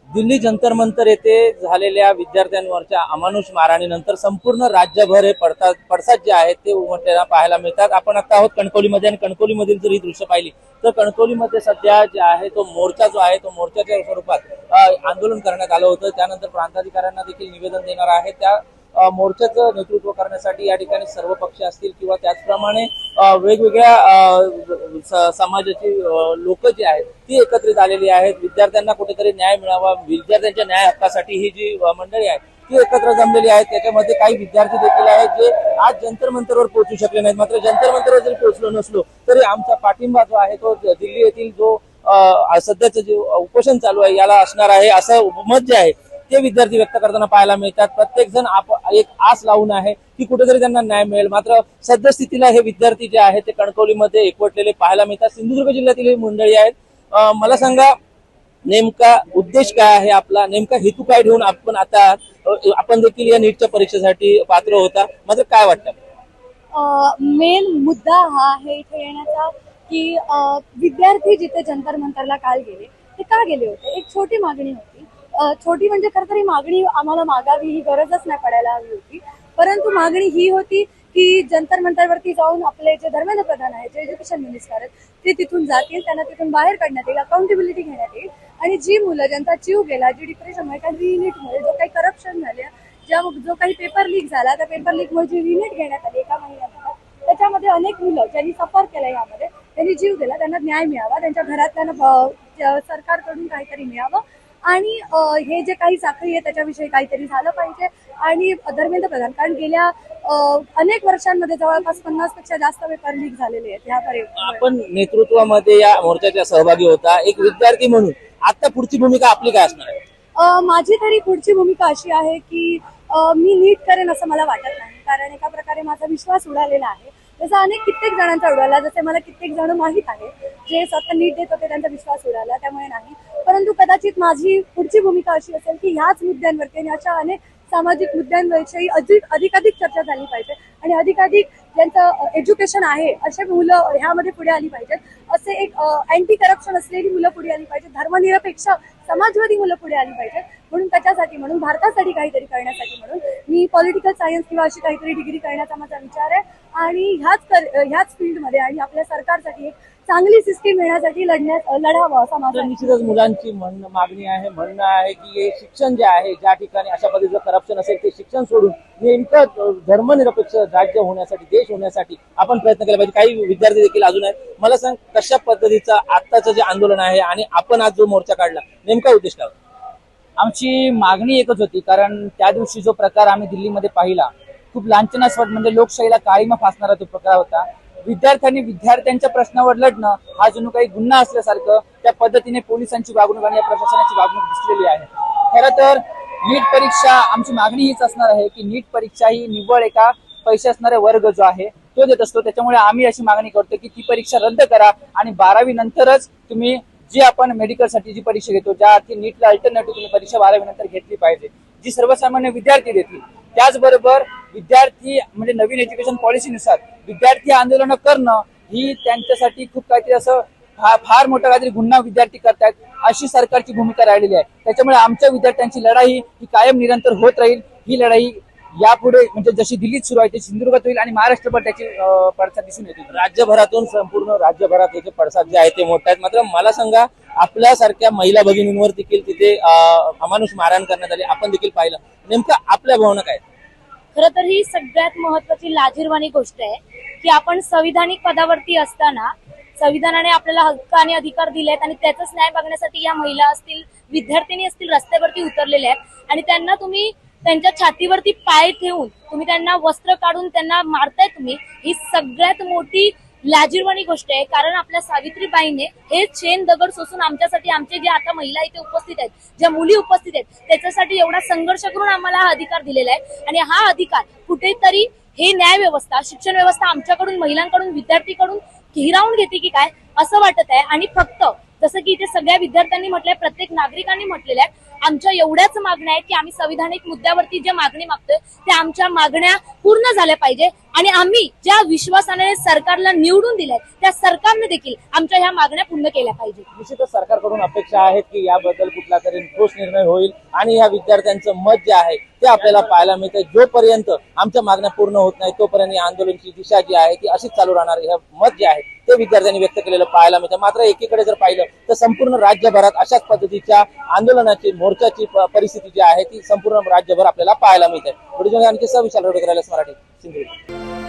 दिल्ली जंतर मंतर येथे झालेल्या विद्यार्थ्यांवरच्या अमानुष मारहाणीनंतर संपूर्ण राज्यभर हे पडसाद जे आहेत ते उमटलेला पाहायला मिळतात। आपण आता आहोत कणकवलीमध्ये आणि कणकवलीमधील जर ही दृश्य पाहिली तर कणकवलीमध्ये सध्या जे आहे तो मोर्चा जो आहे तो मोर्चाच्या स्वरूपात आंदोलन करण्यात आलं होतं। त्यानंतर प्रांताधिकाऱ्यांना देखील निवेदन देणार आहे। त्या मोर्चाचं नेतृत्व करण्यासाठी या ठिकाणी सर्व पक्ष असतील किंवा त्याचप्रमाणे वेगवेगळ्या समाजाची लोक जी आहेत ती एकत्रित आलेली आहेत। विद्यार्थ्यांना कुठेतरी न्याय मिळावा, विद्यार्थ्यांच्या न्याय हक्कासाठी ही जी मंडळी आहे ती एकत्र जमलेली आहेत। त्याच्यामध्ये काही विद्यार्थी देखील आहेत जे आज जंतर मंतरवर पोहोचू शकले नाहीत। मात्र जंतर मंतरवर जरी पोहोचलो नसलो तरी आमचा पाठिंबा जो आहे तो दिल्ली येथील जो सध्याचं जे उपोषण चालू आहे याला असणार आहे असं मत जे आहे ते विद्यार्थी व्यक्त करताना पाहायला मिळतात। प्रत्येक जण एक आस लावून आहे की कुठेतरी त्यांना न्याय मिळेल। मात्र सद्यस्थितीला हे विद्यार्थी जे आहेत ते कणकवलीमध्ये एकवटलेले पाहायला मिळतात। सिंधुदुर्ग जिल्ह्यातील ही मंडळी आहेत। मला सांगा नेमका उद्देश काय आहे आपला, नेमका हेतू काय ठेवून आपण देखील या नीटच्या परीक्षेसाठी पात्र होता, मात्र काय वाटतं? मेन मुद्दा हा आहे इथे येण्याचा की विद्यार्थी जिथे जंतर मंतरला काल गेले ते का गेले होते? एक छोटी मागणी होती। छोटी म्हणजे खरं तर ही मागणी आम्हाला मागावी ही गरजच नाही पडायला हवी होती, परंतु मागणी ही होती की जंतर मंतरवरती जाऊन आपले जे धर्मेंद्र प्रधान आहेत, जे एज्युकेशन मिनिस्टर आहेत, ते तिथून जातील, त्यांना तिथून बाहेर काढण्यात येईल, अकाउंटेबिलिटी घेण्यात येईल आणि जी मुलं ज्यांचा जीव गेला, जी डिप्रेशनमुळे काही रिनीटमुळे जो काही करप्शन झाले, जो काही पेपर लीक झाला, त्या पेपर लीकमुळे जी रिनीट घेण्यात आली एका महिन्यात, त्याच्यामध्ये अनेक मुलं ज्यांनी सफर केलं यामध्ये त्यांनी जीव दिला, त्यांना न्याय मिळावा, त्यांच्या घरातल्यांना सरकारकडून काहीतरी मिळावं आणि हे जे काही साखळी आहे त्याच्याविषयी काहीतरी झालं पाहिजे। आणि धर्मेंद्र प्रधान, कारण गेल्या अनेक वर्षांमध्ये जवळपास 50 पेक्षा जास्त पेपर लीक झालेले आहेत यापर्यंत। आपण नेतृत्वामध्ये या मोर्चाच्या सहभागी होता, एक विद्यार्थी म्हणून आता पुढची भूमिका आपली काय असणार आहे? माझी तरी पुढची भूमिका अशी आहे की मी नीट करेन असं मला वाटत नाही, कारण एका प्रकारे माझा विश्वास उडालेला आहे। जसं कित्येक जणांचा उडाला, जसे मला कित्येक जण माहीत आहे जे स्वतः नीट देत होते त्यांचा विश्वास उडाला, त्यामुळे नाही। परंतु कदाचित माझी पुढची भूमिका अशी असेल की ह्याच मुद्द्यांवरती आणि अशा अनेक सामाजिक मुद्द्यांविषयी अधिकाधिक चर्चा झाली पाहिजे आणि अधिकाधिक ज्यांचं एज्युकेशन आहे असे मुलं ह्यामध्ये पुढे आली पाहिजेत, असे एक अँटी करप्शन असलेली मुलं पुढे आली पाहिजेत, धर्मनिरपेक्ष समाजवादी मुलं पुढे आली पाहिजेत। म्हणून भारतासाठी काहीतरी करण्यासाठी म्हणून मी पॉलिटिकल सायन्स किंवा अशी काहीतरी डिग्री करण्याचा माझा विचार आहे आणि ह्याच फील्डमध्ये आणि आपल्या सरकारसाठी एक चांगली सिस्टीम येण्यासाठी लढावं असं माझं। निश्चितच मुलांची म्हणणं आहे की हे शिक्षण जे आहे, ज्या ठिकाणी अशा पद्धतीचं करप्शन असेल ते शिक्षण सोडून नेमकं धर्मनिरपेक्ष राज्य होण्यासाठी, देश होण्यासाठी आपण प्रयत्न केला पाहिजे। काही विद्यार्थी देखील अजून आहेत। मला सांग, कशा पद्धतीचं आत्ताचं जे आंदोलन आहे आणि आपण आज जो मोर्चा काढला नेमका उद्देश काय होता? आमची मागणी एकच होती, कारण त्या दिवशी जो प्रकार आम्ही दिल्लीमध्ये पाहिला खूप लांछनास्पद, म्हणजे लोकशाहीला काळीमा फासणारा तो प्रकार होता। विद्यार्थ्यांनी विद्यार्थ्यांच्या प्रश्नावर लढणं हा जणू काही गुन्हा असल्यासारखं त्या पद्धतीने पोलिसांची वागणूक आणि प्रशासनाची वागणूक दिसलेली आहे। खरं तर नीट परीक्षा, आमची मागणी हीच असणार आहे की नीट परीक्षा ही निव्वळ एका पैसे असणारे वर्ग जो आहे तो देत असतो, त्याच्यामुळे आम्ही अशी मागणी करतो की ती परीक्षा रद्द करा आणि 12वी नंतरच तुम्ही जी आपण मेडिकलसाठी जी परीक्षा घेतो, ज्या अर्थी नीटला अल्टरनेटिव्ह तुम्ही परीक्षा 12वी नंतर घेतली पाहिजे, जी सर्वसामान्य विद्यार्थी देतील। त्याचबरोबर विद्यार्थी म्हणजे नवीन एज्युकेशन पॉलिसीनुसार विद्यार्थी आंदोलन करणं ही त्यांच्यासाठी खूप काहीतरी असं फार मोठा काहीतरी गुन्हा विद्यार्थी करतायत अशी सरकारची भूमिका राहिलेली आहे। त्याच्यामुळे आमच्या विद्यार्थ्यांची लढाई ही कायम निरंतर होत राहील। ही लढाई यापुढे म्हणजे जशी दिल्लीत सुरू आहे, सिंधुदुर्गात होईल आणि महाराष्ट्रभर त्याची पडसाद दिसून येतील। राज्यभरातून संपूर्ण राज्यभरात याचे पडसाद जे आहे ते मोठे आहेत। मात्र मला सांगा, आपल्यासारख्या महिला भगिनींवर देखील तिथे अमानुष मारहाण करण्यात आली, आपण देखील पाहिलं, नेमकं आपल्या भावना काय? खरं तर ही सगळ्यात महत्वाची लाजिरवाणी गोष्ट आहे की आपण संविधानिक पदावरती असताना संविधानाने आपल्याला हक्क आणि अधिकार दिलेत आणि त्याचाच न्याय बघण्यासाठी या महिला असतील, विद्यार्थिनी असतील, रस्त्यावरती उतरलेले आहेत आणि त्यांना तुम्ही त्यांच्या छातीवरती पाय ठेवून तुम्ही त्यांना वस्त्र काढून त्यांना मारताय तुम्ही, ही सगळ्यात मोठी लाजिरवाणी गोष्ट आहे। कारण आपल्या सावित्रीबाईने हे चेन दगड सोसून आमच्यासाठी, आमचे जे आता महिला इथे उपस्थित आहेत, ज्या मुली उपस्थित आहेत, त्याच्यासाठी एवढा संघर्ष करून आम्हाला हा अधिकार दिलेला आहे आणि हा अधिकार कुठेतरी हे न्याय व्यवस्था, शिक्षण व्यवस्था आमच्याकडून, महिलांकडून, विद्यार्थीकडून हिरावून घेते की काय असं वाटत आहे। आणि फक्त जसं की इथे सगळ्या विद्यार्थ्यांनी म्हटलंय, प्रत्येक नागरिकांनी म्हटलेलं आहे आमच्या एवढ्याच मागण्या आहेत की आम्ही संविधानिक मुद्द्यावरती ज्या मागणी मागतोय त्या आमच्या मागण्या पूर्ण झाल्या पाहिजे आणि आम्ही ज्या विश्वासाने सरकारला निवडून दिलंय त्या सरकारने देखील आमच्या ह्या मागण्या पूर्ण केल्या पाहिजे. निश्चितच सरकारकडून अपेक्षा आहेत की याबद्दल कुठला तरी ठोस निर्णय होईल आणि या विद्यार्थ्यांचं मत जे आहे ते आपल्याला पाहायला मिळतं. जोपर्यंत आमच्या मागण्या पूर्ण होत नाही तोपर्यंत या आंदोलनाची दिशा जी आहे ती अशीच चालू राहणार. हे मत जे आहे ते विद्यार्थ्यांनी व्यक्त केलेलं पाहायला मिळतं. मात्र एकीकडे जर पाहिलं तर संपूर्ण राज्यभरात अशाच पद्धतीच्या आंदोलनाची मोर्चाची परिस्थिती जी आहे ती संपूर्ण राज्यभर आपल्याला पाहायला मिळते. आणखी विशाल रोडकर, मराठी, सिंधुदुर्ग.